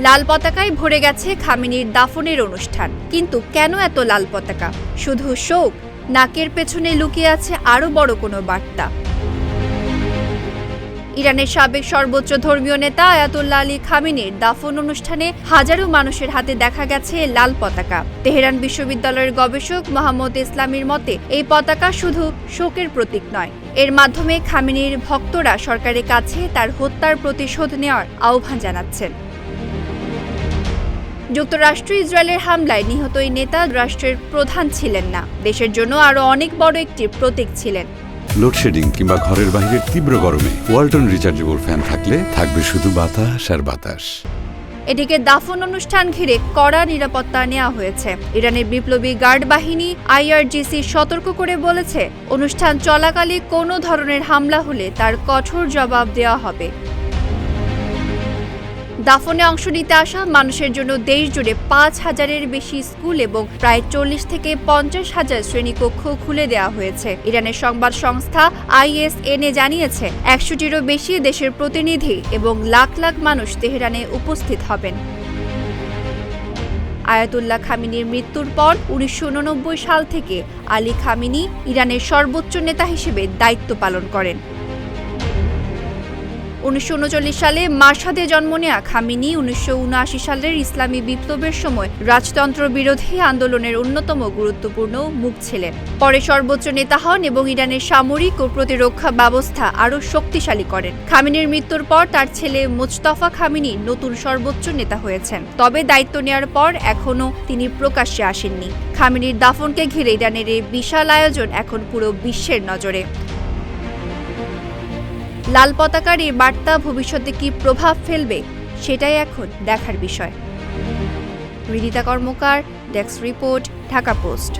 লাল পতাকায় ভরে গেছে খামেনির দাফনের অনুষ্ঠান। কিন্তু কেন এত লাল পতাকা? শুধু শোক, নাকের পেছনে লুকিয়ে আছে আরো বড় কোনো বার্তা। ইরানের সাবেক সর্বোচ্চ ধর্মীয় নেতা আয়াতুল্লাহ আলী খামেনির দাফন অনুষ্ঠানে হাজারো মানুষের হাতে দেখা গেছে লাল পতাকা। তেহরান বিশ্ববিদ্যালয়ের গবেষক মোহাম্মদ ইসলামীর মতে, এই পতাকা শুধু শোকের প্রতীক নয়, এর মাধ্যমে খামেনির ভক্তরা সরকারের কাছে তার হত্যার প্রতিশোধ নেওয়ার আহ্বান জানাচ্ছেন। যুক্তরাষ্ট্র ইসরায়েলের হামলায় নিহত এই নেতা রাষ্ট্রের প্রধান ছিলেন না, দেশের জন্য আরও অনেক বড় একটি প্রতীক ছিলেন। লোডশেডিং কিংবা ঘরের বাইরের তীব্র গরমে ওয়ালটন রিচার্জেবল ফ্যান থাকলে থাকবে শুধু বাতাস আর বাতাস। এদিকে দাফন অনুষ্ঠান ঘিরে কড়া নিরাপত্তা নেওয়া হয়েছে। ইরানের বিপ্লবী গার্ড বাহিনী IRGC সতর্ক করে বলেছে, অনুষ্ঠান চলাকালে কোনো ধরনের হামলা হলে তার কঠোর জবাব দেওয়া হবে। দাফনে অংশ নিতে আসা মানুষের জন্য দেশ জুড়ে 5,000-এর বেশি স্কুল এবং প্রায় 40 থেকে 50,000 শ্রেণীকক্ষ খুলে দেওয়া হয়েছে। ইরানের সংবাদ সংস্থা ISNA জানিয়েছে, 100টিরও বেশি দেশের প্রতিনিধি এবং লাখ লাখ মানুষ তেহরানে উপস্থিত হবেন। আয়াতুল্লাহ খামেনির মৃত্যুর পর 1989 সাল থেকে আলী খামেনি ইরানের সর্বোচ্চ নেতা হিসেবে দায়িত্ব পালন করেন। 1939 সালে মাশহাদে জন্ম নেওয়া খামেনি 1979 সালের ইসলামী বিপ্লবের সময় রাজতন্ত্র বিরোধী আন্দোলনের অন্যতম গুরুত্বপূর্ণ মুখ ছিলেন। পরে সর্বোচ্চ নেতা হন এবং ইরানের সামরিক ও প্রতিরক্ষা ব্যবস্থা আরও শক্তিশালী করেন। খামেনির মৃত্যুর পর তার ছেলে মোজতফা খামেনি নতুন সর্বোচ্চ নেতা হয়েছেন। তবে দায়িত্ব নেওয়ার পর এখনও তিনি প্রকাশ্যে আসেননি। খামেনির দাফনকে ঘিরে ইরানের এই বিশাল আয়োজন এখন পুরো বিশ্বের নজরে। লাল পতাকার এই বার্তা ভবিষ্যতে কি প্রভাব ফেলবে, সেটাই এখন দেখার বিষয়। রিদিতা কর্মকার, ডেস্ক রিপোর্ট, ঢাকা পোস্ট।